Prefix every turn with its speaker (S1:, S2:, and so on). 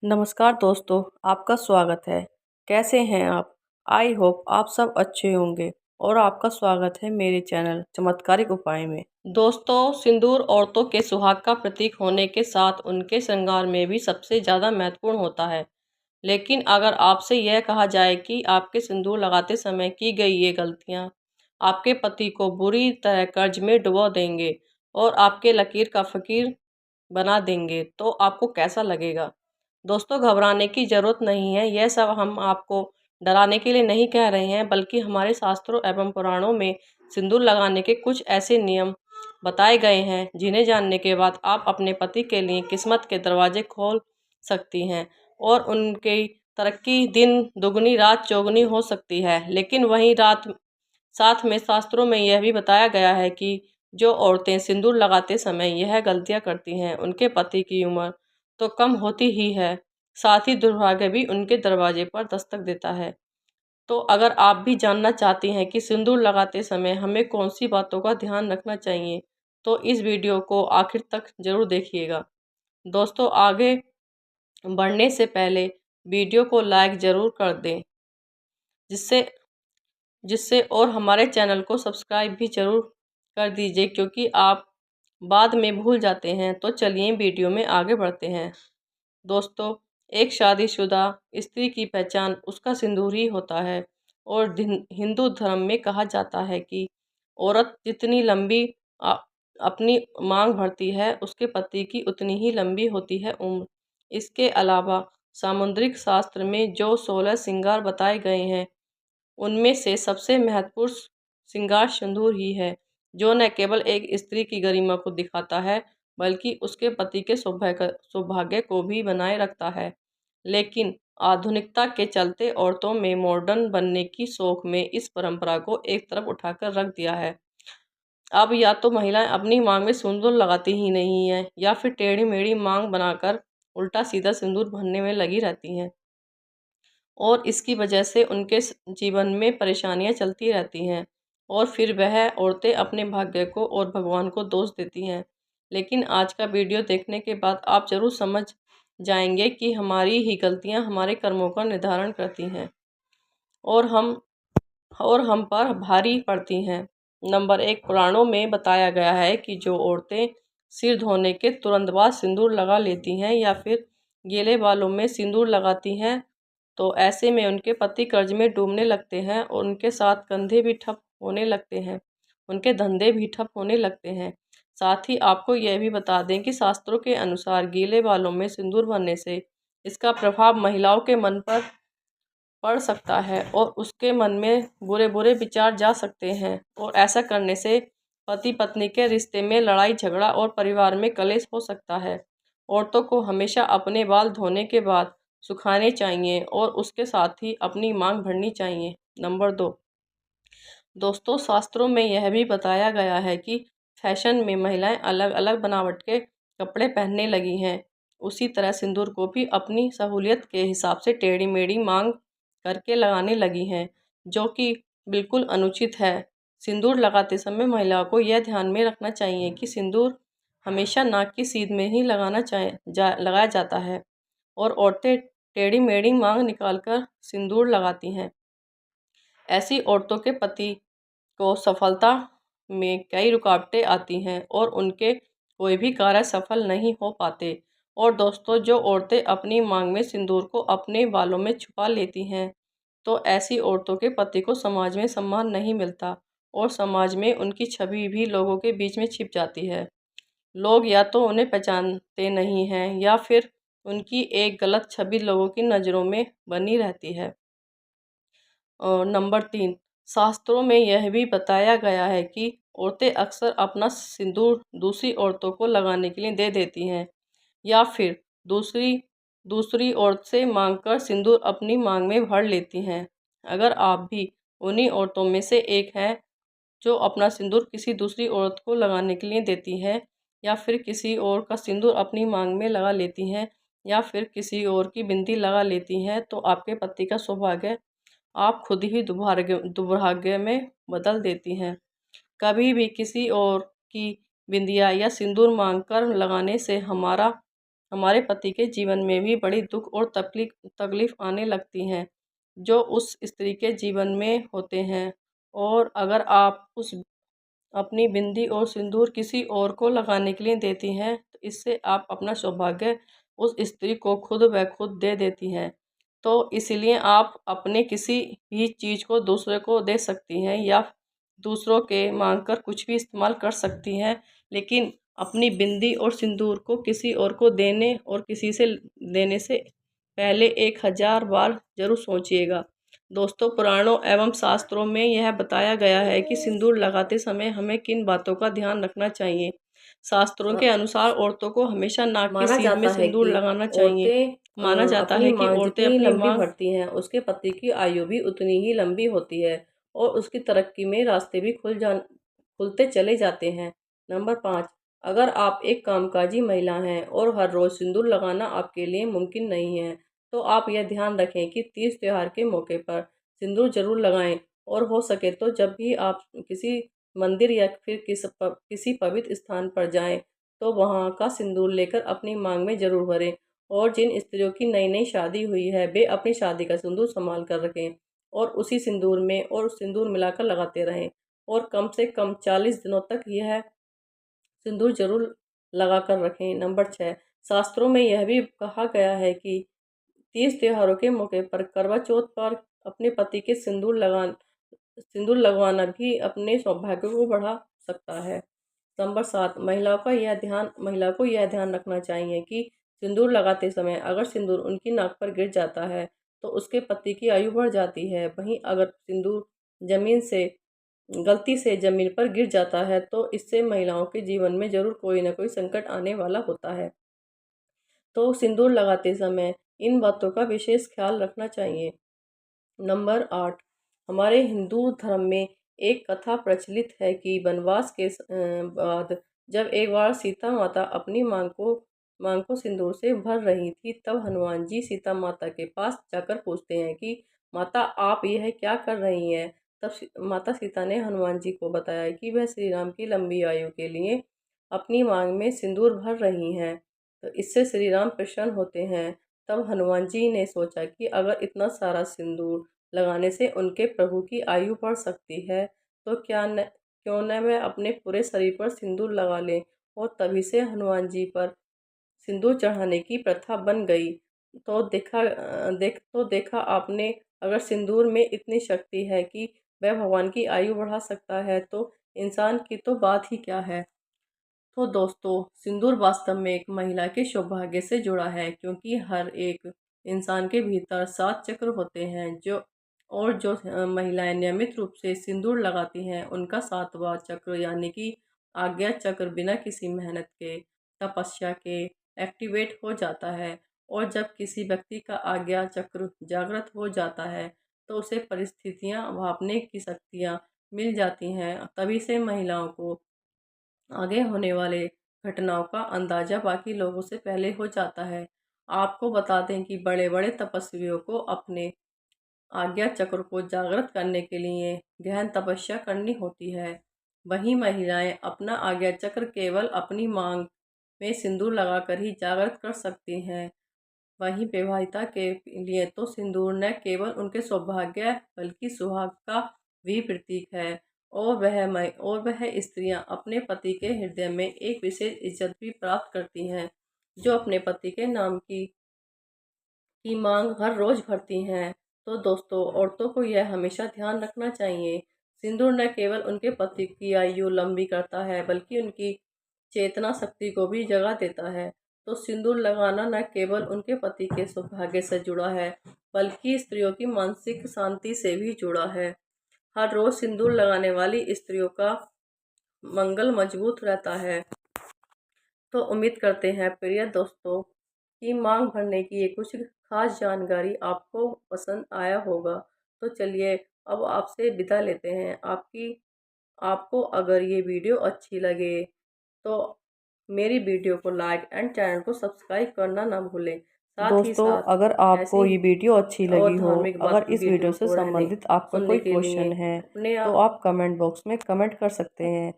S1: नमस्कार दोस्तों, आपका स्वागत है। कैसे हैं आप? आई होप आप सब अच्छे होंगे और आपका स्वागत है मेरे चैनल चमत्कारिक उपाय में। दोस्तों, सिंदूर औरतों के सुहाग का प्रतीक होने के साथ उनके श्रृंगार में भी सबसे ज़्यादा महत्वपूर्ण होता है। लेकिन अगर आपसे यह कहा जाए कि आपके सिंदूर लगाते समय की गई ये गलतियाँ आपके पति को बुरी तरह कर्ज में डुबो देंगे और आपके लकीर का फ़कीर बना देंगे, तो आपको कैसा लगेगा? दोस्तों, घबराने की ज़रूरत नहीं है। यह सब हम आपको डराने के लिए नहीं कह रहे हैं, बल्कि हमारे शास्त्रों एवं पुराणों में सिंदूर लगाने के कुछ ऐसे नियम बताए गए हैं जिन्हें जानने के बाद आप अपने पति के लिए किस्मत के दरवाजे खोल सकती हैं और उनकी तरक्की दिन दुगनी रात चौगुनी हो सकती है। लेकिन वहीं रात साथ में शास्त्रों में यह भी बताया गया है कि जो औरतें सिंदूर लगाते समय यह गलतियां करती हैं, उनके पति की उम्र तो कम होती ही है, साथ ही दुर्भाग्य भी उनके दरवाजे पर दस्तक देता है। तो अगर आप भी जानना चाहती हैं कि सिंदूर लगाते समय हमें कौन सी बातों का ध्यान रखना चाहिए, तो इस वीडियो को आखिर तक जरूर देखिएगा। दोस्तों, आगे बढ़ने से पहले वीडियो को लाइक ज़रूर कर दें, जिससे जिससे और हमारे चैनल को सब्सक्राइब भी ज़रूर कर दीजिए, क्योंकि आप बाद में भूल जाते हैं। तो चलिए वीडियो में आगे बढ़ते हैं। दोस्तों, एक शादीशुदा स्त्री की पहचान उसका सिंदूर ही होता है और हिंदू धर्म में कहा जाता है कि औरत जितनी लंबी अ, अपनी मांग भरती है, उसके पति की उतनी ही लंबी होती है उम्र। इसके अलावा सामुद्रिक शास्त्र में जो 16 श्रृंगार बताए गए हैं, उनमें से सबसे महत्वपूर्ण श्रृंगार सिंदूर ही है, जो न केवल एक स्त्री की गरिमा को दिखाता है, बल्कि उसके पति के सौभाग्य को भी बनाए रखता है। लेकिन आधुनिकता के चलते औरतों में मॉडर्न बनने की शौक में इस परंपरा को एक तरफ उठाकर रख दिया है। अब या तो महिलाएं अपनी मांग में सिंदूर लगाती ही नहीं है, या फिर टेढ़ी मेढ़ी मांग बनाकर उल्टा सीधा सिंदूर भरने में लगी रहती हैं और इसकी वजह से उनके जीवन में परेशानियां चलती रहती हैं और फिर वह औरतें अपने भाग्य को और भगवान को दोष देती हैं। लेकिन आज का वीडियो देखने के बाद आप जरूर समझ जाएंगे कि हमारी ही गलतियां हमारे कर्मों का निर्धारण करती हैं और हम पर भारी पड़ती हैं। नंबर 1, पुराणों में बताया गया है कि जो औरतें सिर धोने के तुरंत बाद सिंदूर लगा लेती हैं या फिर गीले बालों में सिंदूर लगाती हैं, तो ऐसे में उनके पति कर्ज में डूबने लगते हैं और उनके साथ कंधे भी ठप होने लगते हैं, उनके धंधे भी ठप होने लगते हैं। साथ ही आपको यह भी बता दें कि शास्त्रों के अनुसार गीले बालों में सिंदूर भरने से इसका प्रभाव महिलाओं के मन पर पड़ सकता है और उसके मन में बुरे बुरे विचार जा सकते हैं, और ऐसा करने से पति पत्नी के रिश्ते में लड़ाई झगड़ा और परिवार में कलेश हो सकता है। औरतों को हमेशा अपने बाल धोने के बाद सुखाने चाहिए और उसके साथ ही अपनी मांग भरनी चाहिए। नंबर 2, दोस्तों, शास्त्रों में यह भी बताया गया है कि फैशन में महिलाएं अलग अलग बनावट के कपड़े पहनने लगी हैं। उसी तरह सिंदूर को भी अपनी सहूलियत के हिसाब से टेढ़ी मेढ़ी मांग करके लगाने लगी हैं, जो कि बिल्कुल अनुचित है। सिंदूर लगाते समय महिलाओं को यह ध्यान में रखना चाहिए कि सिंदूर हमेशा नाक की सीध में ही लगाया जाता है और औरतें टेढ़ी मेढ़ी मांग निकालकर सिंदूर लगाती हैं। ऐसी औरतों के पति को सफलता में कई रुकावटें आती हैं और उनके कोई भी कार्य सफल नहीं हो पाते। और दोस्तों, जो औरतें अपनी मांग में सिंदूर को अपने बालों में छुपा लेती हैं, तो ऐसी औरतों के पति को समाज में सम्मान नहीं मिलता और समाज में उनकी छवि भी लोगों के बीच में छिप जाती है। लोग या तो उन्हें पहचानते नहीं हैं या फिर उनकी एक गलत छवि लोगों की नज़रों में बनी रहती है। और नंबर 3, शास्त्रों में यह भी बताया गया है कि औरतें अक्सर अपना सिंदूर दूसरी औरतों को लगाने के लिए दे देती हैं या फिर दूसरी दूसरी औरत से मांगकर सिंदूर अपनी मांग में भर लेती हैं। अगर आप भी उन्हीं औरतों में से एक हैं जो अपना सिंदूर किसी दूसरी औरत को लगाने के लिए देती हैं, या फिर किसी और का सिंदूर अपनी मांग में लगा लेती हैं, या फिर किसी और की बिंदी लगा लेती हैं, तो आपके पति का सौभाग्य आप खुद ही दुर्भाग्य में बदल देती हैं। कभी भी किसी और की बिंदिया या सिंदूर मांगकर लगाने से हमारे पति के जीवन में भी बड़ी दुख और तकलीफ आने लगती हैं, जो उस स्त्री के जीवन में होते हैं। और अगर आप उस अपनी बिंदी और सिंदूर किसी और को लगाने के लिए देती हैं, तो इससे आप अपना सौभाग्य उस स्त्री को खुद ब खुद दे देती हैं। तो इसलिए आप अपने किसी भी चीज़ को दूसरे को दे सकती हैं या दूसरों के मांग कर कुछ भी इस्तेमाल कर सकती हैं, लेकिन अपनी बिंदी और सिंदूर को किसी और को देने और किसी से देने से पहले 1000 बार जरूर सोचिएगा। दोस्तों, पुराणों एवं शास्त्रों में यह बताया गया है कि सिंदूर लगाते समय हमें किन बातों का ध्यान रखना चाहिए। शास्त्रों के अनुसार औरतों को हमेशा नाक की
S2: माना
S1: सीध में
S2: जाता है
S1: सिंदूर
S2: कि
S1: लगाना चाहिए। माना जाता
S2: अपनी
S1: है कि
S2: मांग
S1: औरतें
S2: जितनी
S1: अपनी
S2: लंबी
S1: मांग
S2: भरती हैं, उसके पति की आयु भी उतनी ही लंबी होती है और उसकी तरक्की में रास्ते भी खुलते चले जाते हैं। नंबर 5, अगर आप एक कामकाजी महिला हैं और हर रोज सिंदूर लगाना आपके लिए मुमकिन नहीं है, तो आप यह ध्यान रखें कि तीज त्योहार के मौके पर सिंदूर जरूर लगाएं और हो सके तो जब भी आप किसी मंदिर या फिर किसी पवित्र स्थान पर जाएं, तो वहाँ का सिंदूर लेकर अपनी मांग में जरूर भरें। और जिन स्त्रियों की नई नई शादी हुई है, वे अपनी शादी का सिंदूर संभाल कर रखें और उसी सिंदूर में और सिंदूर मिलाकर लगाते रहें और कम से कम 40 दिनों तक यह सिंदूर जरूर लगा कर रखें। नंबर 6, शास्त्रों में यह भी कहा गया है कि तीज त्योहारों के मौके पर करवा चौथ पर अपने पति के सिंदूर लगवाना भी अपने सौभाग्य को बढ़ा सकता है। नंबर 7, महिला को यह ध्यान रखना चाहिए कि सिंदूर लगाते समय अगर सिंदूर उनकी नाक पर गिर जाता है, तो उसके पति की आयु बढ़ जाती है। वहीं अगर सिंदूर जमीन से गलती से जमीन पर गिर जाता है, तो इससे महिलाओं के जीवन में जरूर कोई ना कोई संकट आने वाला होता है। तो सिंदूर लगाते समय इन बातों का विशेष ख्याल रखना चाहिए। नंबर 8, हमारे हिंदू धर्म में एक कथा प्रचलित है कि वनवास के बाद जब एक बार सीता माता अपनी मांग को सिंदूर से भर रही थी, तब हनुमान जी सीता माता के पास जाकर पूछते हैं कि माता, आप यह क्या कर रही हैं। तब माता सीता ने हनुमान जी को बताया कि वह श्री राम की लंबी आयु के लिए अपनी मांग में सिंदूर भर रही हैं, तो इससे श्री राम प्रसन्न होते हैं। तब हनुमान जी ने सोचा कि अगर इतना सारा सिंदूर लगाने से उनके प्रभु की आयु बढ़ सकती है, तो क्यों न मैं अपने पूरे शरीर पर सिंदूर लगा लें। और तभी से हनुमान जी पर सिंदूर चढ़ाने की प्रथा बन गई। तो देखा आपने, अगर सिंदूर में इतनी शक्ति है कि वह भगवान की आयु बढ़ा सकता है, तो इंसान की तो बात ही क्या है। तो दोस्तों, सिंदूर वास्तव में एक महिला के सौभाग्य से जुड़ा है, क्योंकि हर एक इंसान के भीतर 7 चक्र होते हैं, जो महिलाएं नियमित रूप से सिंदूर लगाती हैं, उनका 7वां चक्र यानी कि आज्ञा चक्र बिना किसी मेहनत के, तपस्या के एक्टिवेट हो जाता है। और जब किसी व्यक्ति का आज्ञा चक्र जागृत हो जाता है, तो उसे परिस्थितियां भांपने की शक्तियां मिल जाती हैं। तभी से महिलाओं को आगे होने वाले घटनाओं का अंदाजा बाकी लोगों से पहले हो जाता है। आपको बता दें कि बड़े बड़े तपस्वियों को अपने आज्ञा चक्र को जागृत करने के लिए गहन तपस्या करनी होती है। वहीं महिलाएं अपना आज्ञा चक्र केवल अपनी मांग में सिंदूर लगाकर ही जागृत कर सकती हैं। वहीं विवाहिता के लिए तो सिंदूर न केवल उनके सौभाग्य बल्कि सुहाग का भी प्रतीक है। और वह स्त्रियां अपने पति के हृदय में एक विशेष इज्जत भी प्राप्त करती हैं, जो अपने पति के नाम की मांग हर रोज भरती हैं। तो दोस्तों, औरतों को यह हमेशा ध्यान रखना चाहिए, सिंदूर न केवल उनके पति की आयु लंबी करता है, बल्कि उनकी चेतना शक्ति को भी जगा देता है। तो सिंदूर लगाना न केवल उनके पति के सौभाग्य से जुड़ा है, बल्कि स्त्रियों की मानसिक शांति से भी जुड़ा है। हर रोज सिंदूर लगाने वाली स्त्रियों का मंगल मजबूत रहता है। तो उम्मीद करते हैं प्रिय दोस्तों कि मांग भरने की ये कुछ खास जानकारी आपको पसंद आया होगा। तो चलिए, अब आपसे विदा लेते हैं। आपको अगर ये वीडियो अच्छी लगे, तो मेरी वीडियो को लाइक एंड चैनल को सब्सक्राइब करना ना भूलें। साथ ही
S1: दोस्तों,
S2: साथ
S1: अगर आपको
S2: ऐसी
S1: ये वीडियो अच्छी लगी
S2: और
S1: हो,
S2: धार्मिक
S1: अगर इस वीडियो
S2: वीडियो
S1: से
S2: को रहने
S1: संबंधित आपका
S2: सुनने
S1: कोई
S2: के लिए
S1: क्वेश्चन है,
S2: अपने
S1: तो
S2: आप
S1: आप कमेंट बॉक्स में कमेंट कर सकते हैं।